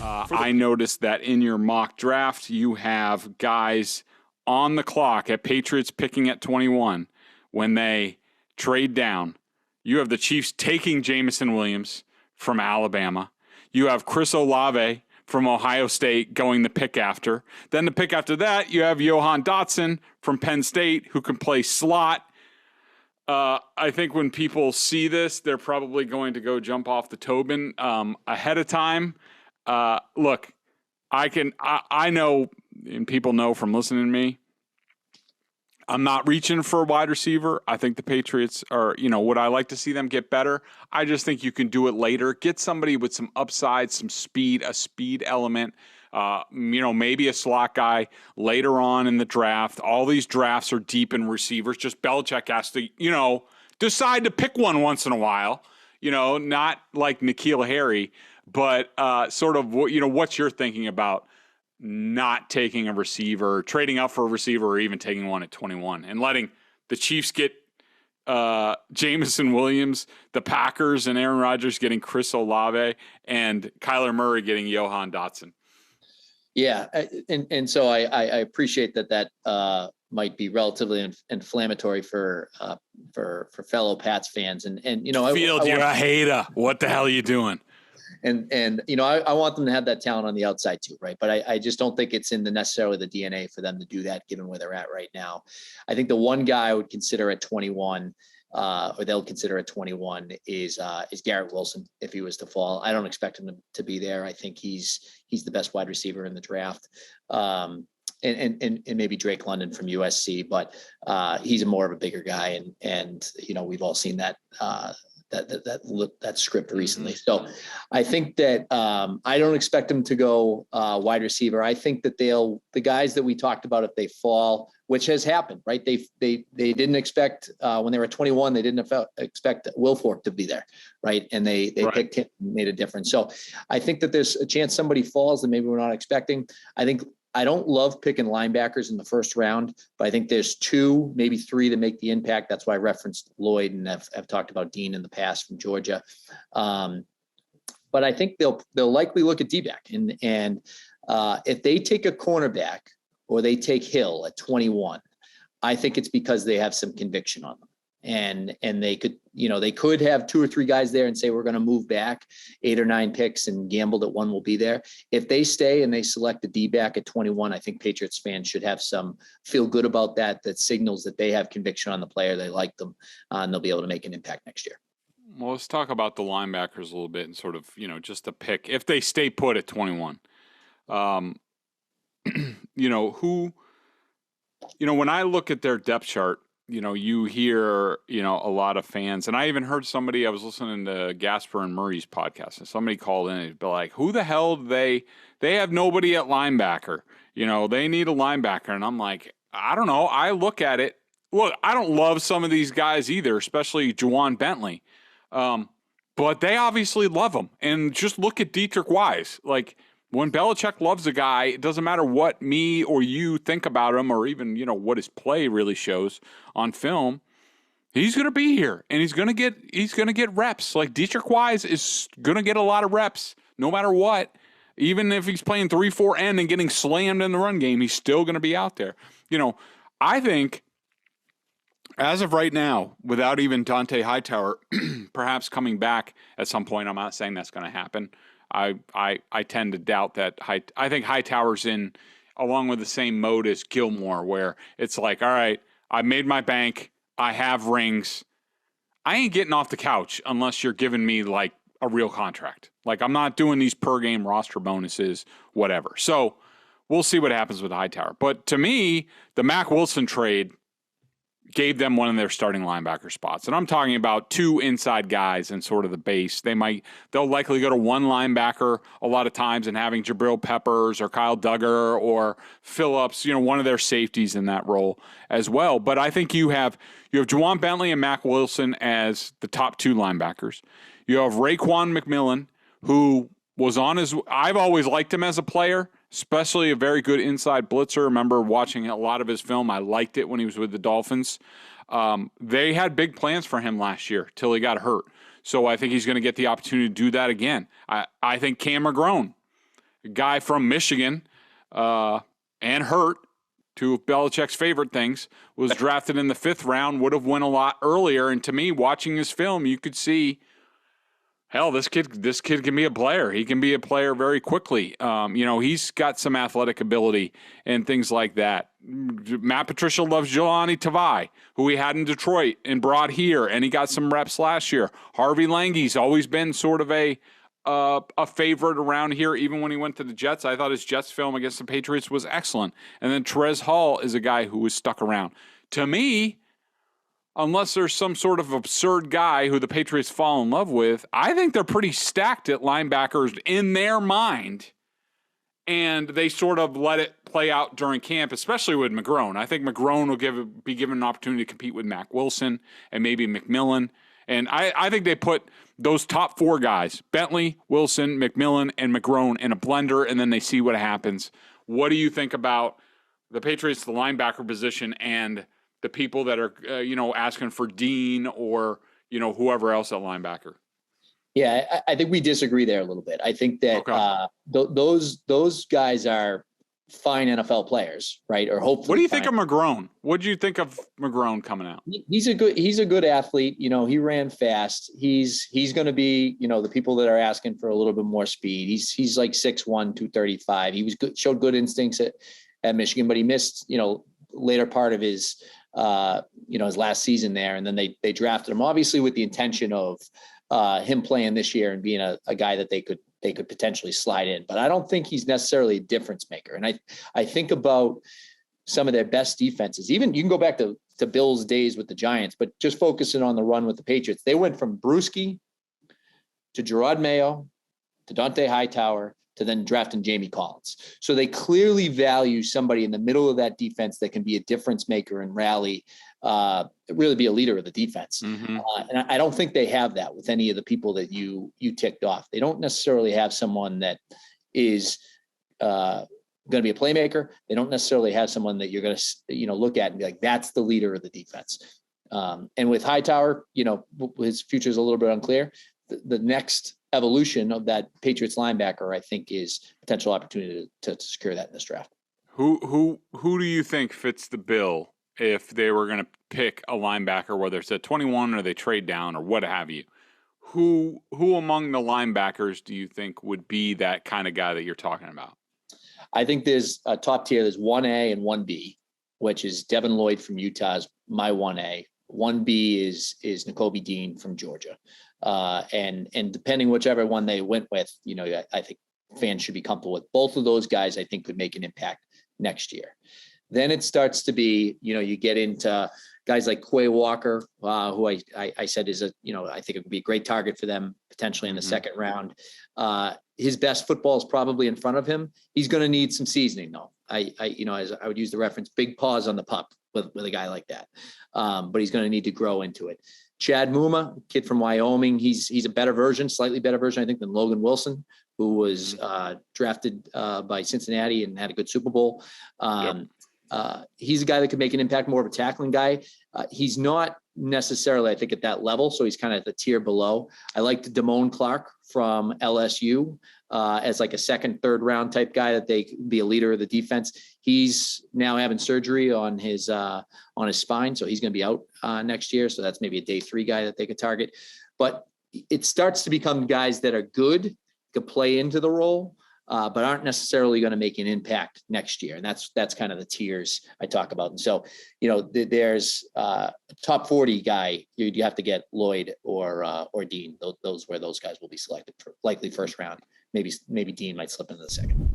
I noticed that in your mock draft, you have guys on the clock at Patriots picking at 21 when they trade down. You have the Chiefs taking Jameson Williams from Alabama. You have Chris Olave from Ohio State going the pick after. Then the pick after that, you have Johan Dotson from Penn State who can play slot. I think when people see this, they're probably going to go jump off the Tobin ahead of time. Look, I know, and people know from listening to me, I'm not reaching for a wide receiver. I think the Patriots are, would I like to see them get better? I just think you can do it later. Get somebody with some upside, some speed, a speed element, maybe a slot guy later on in the draft. All these drafts are deep in receivers. Just Belichick has to, decide to pick one once in a while, not like N'Keal Harry, but sort of what's your thinking about not taking a receiver, trading up for a receiver, or even taking one at 21 and letting the Chiefs get Jameson Williams, the Packers and Aaron Rodgers getting Chris Olave, and Kyler Murray getting Johan Dotson. Yeah. And so I appreciate that might be relatively inflammatory for fellow Pats fans. And Field, you're a hater. What the hell are you doing? And I want them to have that talent on the outside too, right? But I just don't think it's in necessarily the DNA for them to do that, given where they're at right now. I think the one guy I would consider at 21, or they'll consider at 21, is Garrett Wilson if he was to fall. I don't expect him to be there. I think he's the best wide receiver in the draft. And maybe Drake London from USC, but he's more of a bigger guy, and we've all seen that script recently. So I think that I don't expect them to go wide receiver. I think that the guys that we talked about, if they fall, which has happened, right? They didn't expect when they were 21, they didn't expect Wilfork to be there, right? And they right. picked him and made a difference. So I think that there's a chance somebody falls that maybe we're not expecting. I don't love picking linebackers in the first round, but I think there's 2, maybe 3 that make the impact. That's why I referenced Lloyd, and I've talked about Dean in the past from Georgia. But I think they'll likely look at D-back, and if they take a cornerback or they take Hill at 21, I think it's because they have some conviction on them. And they could have 2 or 3 guys there and say, we're going to move back 8 or 9 picks and gamble that one will be there. If they stay and they select a D-back at 21, I think Patriots fans should have some feel good about that signals that they have conviction on the player. They like them, and they'll be able to make an impact next year. Well, let's talk about the linebackers a little bit and sort of, just a pick. If they stay put at 21, when I look at their depth chart, you hear, a lot of fans, and I even heard somebody, I was listening to Gasper and Murray's podcast, and somebody called in and be like, who the hell do they have nobody at linebacker, they need a linebacker. And I'm like, I don't know. I look at it. Look, I don't love some of these guys either, especially Juwan Bentley. But they obviously love him. And just look at Dietrich Wise. Like, when Belichick loves a guy, it doesn't matter what me or you think about him, or even, what his play really shows on film. He's going to be here, and he's going to get reps. Like, Dietrich Wise is going to get a lot of reps no matter what. Even if he's playing 3-4 end and getting slammed in the run game, he's still going to be out there. I think as of right now, without even Dante Hightower perhaps coming back at some point, I'm not saying that's going to happen. I tend to doubt that. I think Hightower's in along with the same mode as Gilmore, where it's like, all right, I made my bank. I have rings. I ain't getting off the couch unless you're giving me like a real contract. Like, I'm not doing these per game roster bonuses, whatever. So we'll see what happens with Hightower. But to me, the Mack Wilson trade gave them one of their starting linebacker spots. And I'm talking about 2 inside guys and sort of the base. They'll likely go to 1 linebacker a lot of times, and having Jabril Peppers or Kyle Duggar or Phillips, one of their safeties in that role as well. But I think you have Juwan Bentley and Mack Wilson as the top 2 linebackers. You have Raekwon McMillan, who was I've always liked him as a player, especially a very good inside blitzer. Remember watching a lot of his film. I liked it when he was with the Dolphins. They had big plans for him last year till he got hurt. So I think he's going to get the opportunity to do that again. I think Cam McGrone a guy from Michigan, and hurt, two of Belichick's favorite things, was drafted in the 5th round, would have went a lot earlier. And to me, watching his film, you could see, hell, this kid can be a player. He can be a player very quickly. He's got some athletic ability and things like that. Matt Patricia loves Jelani Tavai, who he had in Detroit and brought here, and he got some reps last year. Harvey Langey's always been sort of a favorite around here, even when he went to the Jets. I thought his Jets film against the Patriots was excellent. And then Terez Hall is a guy who was stuck around. To me, unless there's some sort of absurd guy who the Patriots fall in love with, I think they're pretty stacked at linebackers in their mind. And they sort of let it play out during camp, especially with McGrone. I think McGrone will be given an opportunity to compete with Mack Wilson and maybe McMillan. And I think they put those top 4 guys, Bentley, Wilson, McMillan, and McGrone, in a blender, and then they see what happens. What do you think about the Patriots, the linebacker position, and the people that are, asking for Dean or, whoever else at linebacker? Yeah, I think we disagree there a little bit. I think that those guys are fine NFL players, right? Or hopefully. What do you think of McGrone? What do you think of McGrone coming out? He's a good athlete. He ran fast. He's going to be, the people that are asking for a little bit more speed. He's like 6'1", 235. He was good, showed good instincts at Michigan, but he missed, later part of his his last season there. And then they drafted him, obviously with the intention of him playing this year and being a guy that they could potentially slide in. But I don't think he's necessarily a difference maker. And I think about some of their best defenses. Even you can go back to Bill's days with the Giants, but just focusing on the run with the Patriots. They went from Bruschi to Gerard Mayo to Dante Hightower to then drafting Jamie Collins. So they clearly value somebody in the middle of that defense that can be a difference maker and rally, really be a leader of the defense. Mm-hmm. And I don't think they have that with any of the people that you ticked off. They don't necessarily have someone that is going to be a playmaker. They don't necessarily have someone that you're going to, look at and be like, that's the leader of the defense. And with Hightower, his future is a little bit unclear. The next evolution of that Patriots linebacker, I think, is potential opportunity to secure that in this draft. Who do you think fits the bill if they were going to pick a linebacker, whether it's at 21 or they trade down or what have you? Who among the linebackers do you think would be that kind of guy that you're talking about? I think there's a top tier. There's 1A and 1B, which is Devin Lloyd from Utah's my 1A. 1B is Nakobe Dean from Georgia. And depending whichever one they went with, I think fans should be comfortable with both of those guys. I think could make an impact next year. Then it starts to be, you get into guys like Quay Walker, who I said is I think it would be a great target for them potentially in the second round. His best football is probably in front of him. He's going to need some seasoning though. As I would use the reference, big paws on the pup with a guy like that. But he's going to need to grow into it. Chad Muma, kid from Wyoming. He's a better version, slightly better version, I think, than Logan Wilson, who was drafted by Cincinnati and had a good Super Bowl. He's a guy that could make an impact, more of a tackling guy. He's not necessarily, I think, at that level. So he's kind of at the tier below. I like Damone Clark from LSU as like a second, third round type guy that they could be a leader of the defense. He's now having surgery on his spine. So he's going to be out next year. So that's maybe a day 3 guy that they could target. But it starts to become guys that are good, could play into the role, but aren't necessarily going to make an impact next year. And that's kind of the tiers I talk about. And so, there's a top 40 guy, you have to get Lloyd or Dean. Those where those guys will be selected for likely first round. Maybe Dean might slip into the second.